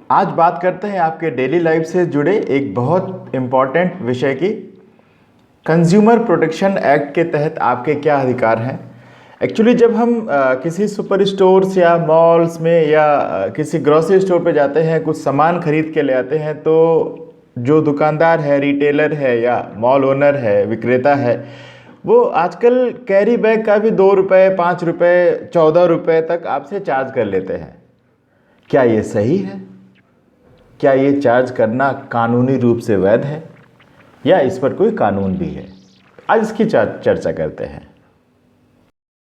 आज बात करते हैं आपके डेली लाइफ से जुड़े एक बहुत इम्पॉर्टेंट विषय की। कंज्यूमर प्रोटेक्शन एक्ट के तहत आपके क्या अधिकार हैं। एक्चुअली जब हम किसी सुपर स्टोर्स या मॉल्स में या किसी ग्रोसरी स्टोर पे जाते हैं, कुछ सामान खरीद के ले आते हैं, तो जो दुकानदार है, रिटेलर है या मॉल ओनर है, विक्रेता है, वो आजकल कैरी बैग का भी 2 रुपये, 5 रुपये, 14 रुपये तक आपसे चार्ज कर लेते हैं। क्या ये सही है? क्या ये चार्ज करना कानूनी रूप से वैध है या इस पर कोई कानून भी है? आज इसकी चर्चा करते हैं।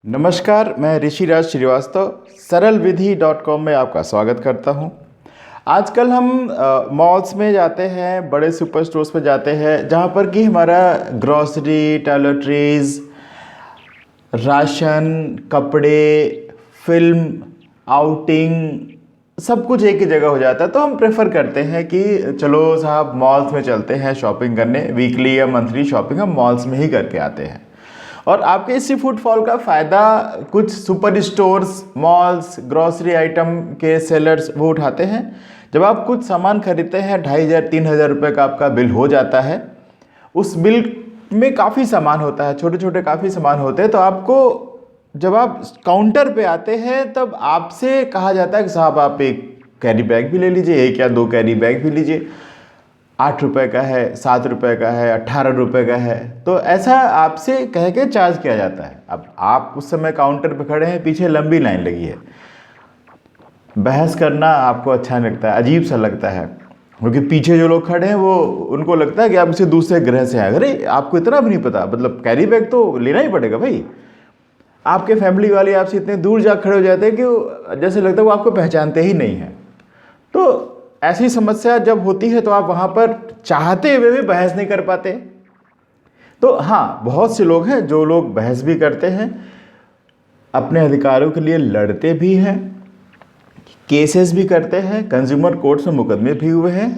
नमस्कार, मैं ऋषिराज श्रीवास्तव सरलविधि.com में आपका स्वागत करता हूं। आजकल हम मॉल्स में जाते हैं, बड़े सुपर स्टोर्स पे जाते हैं, जहां पर कि हमारा ग्रॉसरी, टॉयलेटरीज, राशन, कपड़े, फिल्म, आउटिंग, सब कुछ एक ही जगह हो जाता है। तो हम प्रेफर करते हैं कि चलो साहब मॉल्स में चलते हैं शॉपिंग करने। वीकली या मंथली शॉपिंग हम मॉल्स में ही करके आते हैं। और आपके इसी फुटफॉल का फ़ायदा कुछ super stores, malls, grocery item के सेलर्स वो उठाते हैं। जब आप कुछ सामान खरीदते हैं, 2500 3000 रुपये का आपका बिल हो जाता है। उस बिल में काफ़ी सामान होता है, छोटे छोटे काफ़ी सामान होते हैं। तो आपको जब आप काउंटर पे आते हैं तब आपसे कहा जाता है कि साहब आप एक कैरी बैग भी ले लीजिए, एक या दो कैरी बैग भी लीजिए। 8 रुपये का है, 7 रुपये का है, 18 रुपये का है। तो ऐसा आपसे कह के चार्ज किया जाता है। अब आप उस समय काउंटर पे खड़े हैं, पीछे लंबी लाइन लगी है। बहस करना आपको अच्छा नहीं लगता है, अजीब सा लगता है, क्योंकि पीछे जो लोग खड़े हैं वो उनको लगता है कि आप किसी दूसरे ग्रह से आए। अरे आपको इतना भी नहीं पता, मतलब कैरी बैग तो लेना ही पड़ेगा भाई। आपके फैमिली वाले आपसे इतने दूर जा खड़े हो जाते हैं कि जैसे लगता है वो आपको पहचानते ही नहीं हैं। तो ऐसी समस्या जब होती है तो आप वहाँ पर चाहते हुए भी बहस नहीं कर पाते। तो हाँ, बहुत से लोग हैं जो लोग बहस भी करते हैं, अपने अधिकारों के लिए लड़ते भी हैं, केसेस भी करते हैं, कंज्यूमर कोर्ट्स में मुकदमे भी हुए हैं।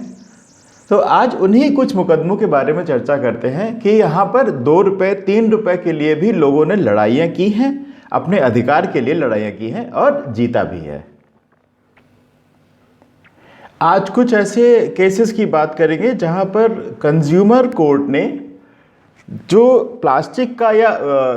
तो आज उन्हीं कुछ मुकदमों के बारे में चर्चा करते हैं कि यहाँ पर 2 रुपये, 3 रुपये के लिए भी लोगों ने लड़ाइयाँ की हैं, अपने अधिकार के लिए लड़ाइयाँ की हैं और जीता भी है। आज कुछ ऐसे केसेस की बात करेंगे जहाँ पर कंज्यूमर कोर्ट ने जो प्लास्टिक का या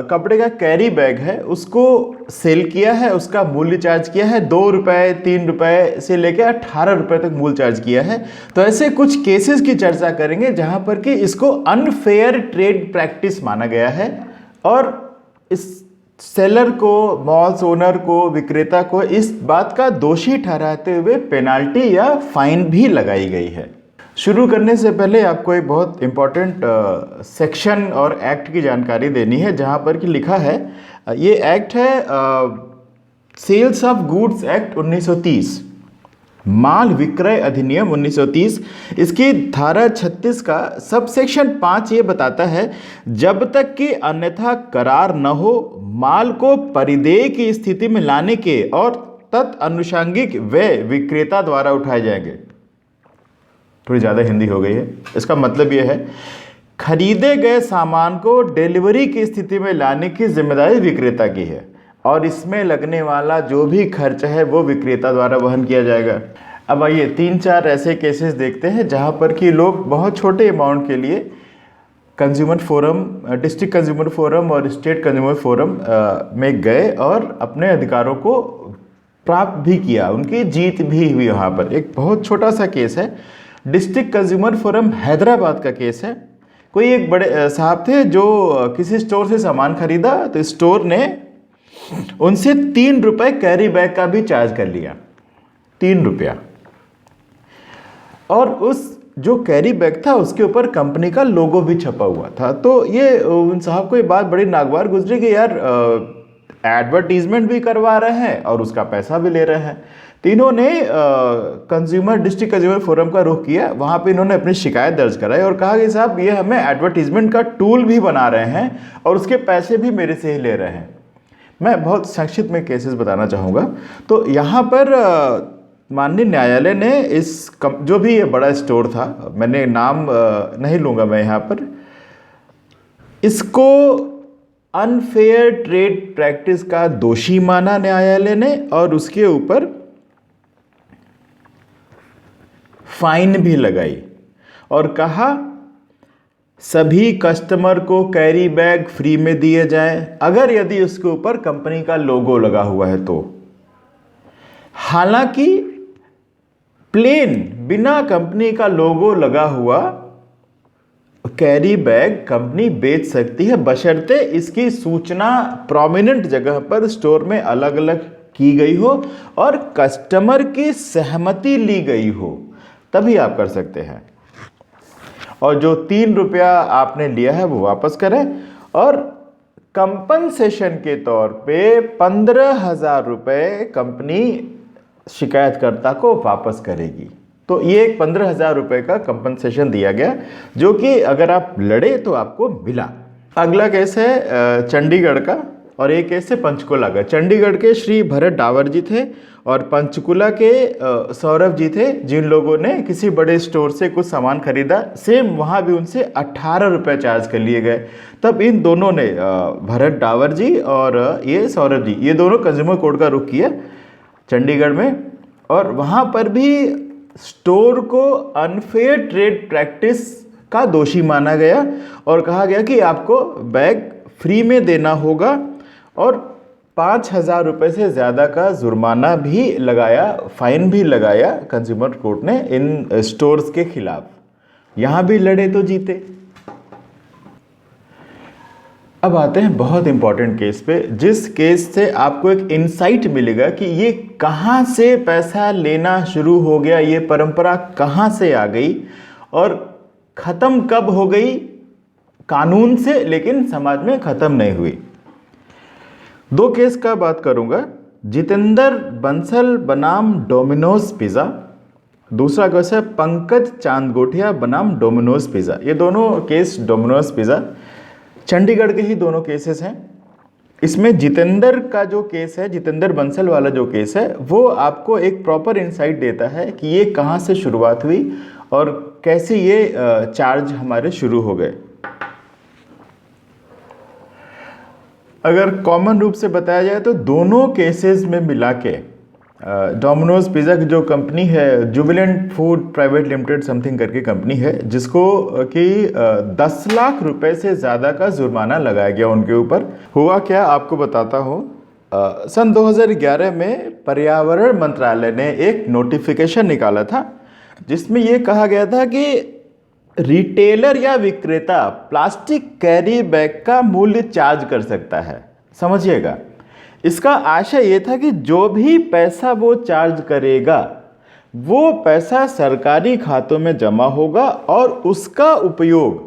कपड़े का कैरी बैग है उसको सेल किया है, उसका मूल्य चार्ज किया है 2 रुपये, 3 रुपये से लेकर 18 रुपये तक मूल्य चार्ज किया है। तो ऐसे कुछ केसेस की चर्चा करेंगे जहां पर कि इसको अनफेयर ट्रेड प्रैक्टिस माना गया है और इस सेलर को, मॉल्स ओनर को, विक्रेता को इस बात का दोषी ठहराते हुए पेनाल्टी या फाइन भी लगाई गई है। शुरू करने से पहले आपको एक बहुत इम्पॉर्टेंट सेक्शन और एक्ट की जानकारी देनी है, जहां पर कि लिखा है, ये एक्ट है सेल्स ऑफ गुड्स एक्ट 1930, माल विक्रय अधिनियम 1930। इसकी धारा 36 का सब सेक्शन 5 ये बताता है, जब तक कि अन्यथा करार न हो, माल को परिदेय की स्थिति में लाने के और तदनुषंगिक व्यय विक्रेता द्वारा उठाए जाएंगे। थोड़ी ज़्यादा हिंदी हो गई है। इसका मतलब यह है, खरीदे गए सामान को डिलीवरी की स्थिति में लाने की जिम्मेदारी विक्रेता की है और इसमें लगने वाला जो भी खर्च है वो विक्रेता द्वारा वहन किया जाएगा। अब आइए 3-4 ऐसे केसेस देखते हैं जहां पर कि लोग बहुत छोटे अमाउंट के लिए consumer forum, district consumer forum और स्टेट कंज्यूमर फोरम में गए और अपने अधिकारों को प्राप्त भी किया, उनकी जीत भी हुई। वहाँ पर एक बहुत छोटा सा केस है, डिस्ट्रिक्ट कंज्यूमर फोरम हैदराबाद का केस है। कोई एक बड़े साहब थे जो किसी स्टोर से सामान खरीदा, तो स्टोर ने उनसे 3 रुपये कैरी बैग का भी चार्ज कर लिया, 3 रुपया। और उस जो कैरी बैग था उसके ऊपर कंपनी का लोगो भी छपा हुआ था। तो ये उन साहब को ये बात बड़ी नागवार गुजरी कि यार एडवर्टीजमेंट भी करवा रहे हैं और उसका पैसा भी ले रहे हैं। तो इन्होंने डिस्ट्रिक्ट कंज्यूमर फोरम का रुख किया, वहाँ पे इन्होंने अपनी शिकायत दर्ज कराई और कहा कि साहब ये हमें एडवर्टीजमेंट का टूल भी बना रहे हैं और उसके पैसे भी मेरे से ही ले रहे हैं। मैं बहुत संक्षिप्त में केसेस बताना चाहूँगा। तो यहाँ पर माननीय न्यायालय ने जो भी ये बड़ा स्टोर था, मैंने नाम नहीं लूँगा मैं यहाँ पर, इसको अनफेयर ट्रेड प्रैक्टिस का दोषी माना न्यायालय ने और उसके ऊपर फाइन भी लगाई और कहा सभी कस्टमर को कैरी बैग फ्री में दिए जाएं अगर यदि उसके ऊपर कंपनी का लोगो लगा हुआ है तो। हालांकि प्लेन बिना कंपनी का लोगो लगा हुआ कैरी बैग कंपनी बेच सकती है बशर्ते इसकी सूचना प्रोमिनेंट जगह पर स्टोर में अलग अलग की गई हो और कस्टमर की सहमति ली गई हो, तभी आप कर सकते हैं। और जो 3 रुपया आपने लिया है वो वापस करें और कंपनसेशन के तौर पे 15,000 रुपये कंपनी शिकायतकर्ता को वापस करेगी। तो ये एक 15,000 रुपये का कंपनसेशन दिया गया जो कि अगर आप लड़े तो आपको मिला। अगला केस है चंडीगढ़ का और एक केस है पंचकुला का। चंडीगढ़ के श्री भरत डावर जी थे और पंचकुला के सौरभ जी थे जिन लोगों ने किसी बड़े स्टोर से कुछ सामान खरीदा, सेम वहाँ भी उनसे 18 रुपये चार्ज कर लिए गए। तब इन दोनों ने भरत डावर जी और ये सौरभ जी, ये दोनों कंज्यूमर कोर्ट का रुख किया चंडीगढ़ में और वहाँ पर भी स्टोर को अनफेयर ट्रेड प्रैक्टिस का दोषी माना गया और कहा गया कि आपको बैग फ्री में देना होगा और 5,000 रुपये से ज़्यादा का जुर्माना भी लगाया, फाइन भी लगाया कंज्यूमर कोर्ट ने इन स्टोर्स के खिलाफ। यहाँ भी लड़े तो जीते। अब आते हैं बहुत इंपॉर्टेंट केस पे, जिस केस से आपको एक इंसाइट मिलेगा कि ये कहाँ से पैसा लेना शुरू हो गया, ये परंपरा कहाँ से आ गई और ख़त्म कब हो गई कानून से, लेकिन समाज में ख़त्म नहीं हुई। 2 केस का बात करूँगा। जितेंद्र बंसल बनाम डोमिनोज पिज़्ज़ा, दूसरा केस है पंकज चांदगोठिया बनाम डोमिनोज पिज़्ज़ा। ये दोनों केस डोमिनोज पिज़्ज़ा चंडीगढ़ के ही दोनों केसेस हैं। इसमें जितेंद्र का जो केस है, जितेंद्र बंसल वाला जो केस है, वो आपको एक प्रॉपर इंसाइट देता है कि ये कहाँ से शुरुआत हुई और कैसे ये चार्ज हमारे शुरू हो गए। अगर कॉमन रूप से बताया जाए तो दोनों केसेस में मिला के डोमिनोज पिज़्ज़ा की जो कंपनी है, Jubilant food private limited something करके कंपनी है, जिसको कि 10 लाख रुपए से ज़्यादा का जुर्माना लगाया गया उनके ऊपर। हुआ क्या आपको बताता हूँ। सन 2011 में पर्यावरण मंत्रालय ने एक नोटिफिकेशन निकाला था जिसमें ये कहा गया था कि रिटेलर या विक्रेता प्लास्टिक कैरी बैग का मूल्य चार्ज कर सकता है। समझिएगा, इसका आशय ये था कि जो भी पैसा वो चार्ज करेगा वो पैसा सरकारी खातों में जमा होगा और उसका उपयोग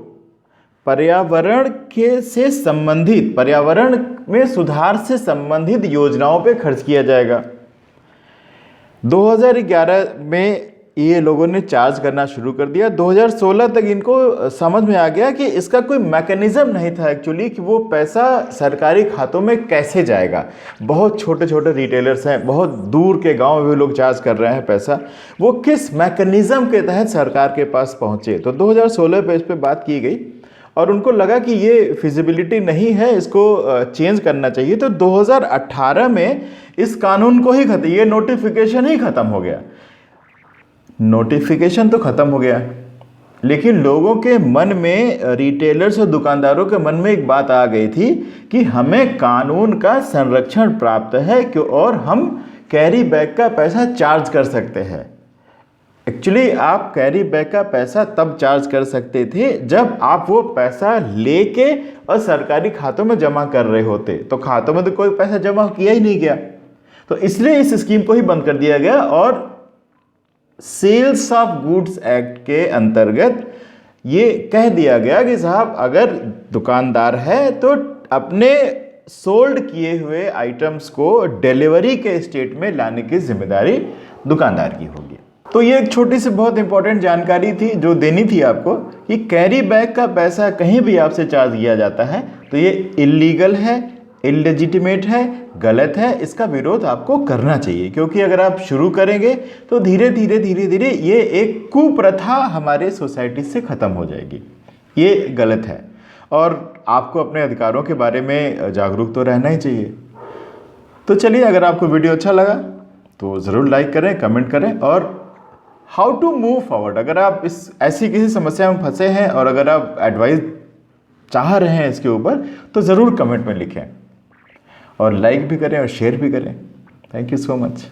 पर्यावरण से संबंधित, पर्यावरण में सुधार से संबंधित योजनाओं पे खर्च किया जाएगा। 2011 में ये लोगों ने चार्ज करना शुरू कर दिया। 2016 तक इनको समझ में आ गया कि इसका कोई मैकेनिज्म नहीं था एक्चुअली कि वो पैसा सरकारी खातों में कैसे जाएगा। बहुत छोटे छोटे रिटेलर्स हैं, बहुत दूर के गांव में भी लोग चार्ज कर रहे हैं पैसा, वो किस मैकेनिज्म के तहत सरकार के पास पहुंचे। तो 2016 पे इस पर बात की गई और उनको लगा कि ये फिजिबिलिटी नहीं है, इसको चेंज करना चाहिए। तो 2018 में इस कानून को ही खत्म, ये नोटिफिकेशन ही ख़त्म हो गया। नोटिफिकेशन तो ख़त्म हो गया, लेकिन लोगों के मन में, रिटेलर्स और दुकानदारों के मन में एक बात आ गई थी कि हमें कानून का संरक्षण प्राप्त है क्यों और हम कैरी बैग का पैसा चार्ज कर सकते हैं। एक्चुअली आप कैरी बैग का पैसा तब चार्ज कर सकते थे जब आप वो पैसा लेके और सरकारी खातों में जमा कर रहे होते। तो खातों में तो कोई पैसा जमा किया ही नहीं गया, तो इसलिए इस स्कीम को ही बंद कर दिया गया और सेल्स ऑफ गुड्स एक्ट के अंतर्गत ये कह दिया गया कि साहब अगर दुकानदार है तो अपने सोल्ड किए हुए आइटम्स को डिलीवरी के स्टेट में लाने की जिम्मेदारी दुकानदार की होगी। तो ये एक छोटी सी बहुत इंपॉर्टेंट जानकारी थी जो देनी थी आपको कि कैरी बैग का पैसा कहीं भी आपसे चार्ज किया जाता है तो ये इलीगल है, इलेजिटिमेट है, गलत है। इसका विरोध आपको करना चाहिए क्योंकि अगर आप शुरू करेंगे तो धीरे धीरे ये एक कुप्रथा हमारे सोसाइटी से ख़त्म हो जाएगी। ये गलत है और आपको अपने अधिकारों के बारे में जागरूक तो रहना ही चाहिए। तो चलिए, अगर आपको वीडियो अच्छा लगा तो ज़रूर लाइक करें, कमेंट करें और हाउ टू मूव फॉरवर्ड। अगर आप इस ऐसी किसी समस्या में फंसे हैं और अगर आप एडवाइस चाह रहे हैं इसके ऊपर, तो ज़रूर कमेंट में लिखें और लाइक भी करें और शेयर भी करें। Thank you so much.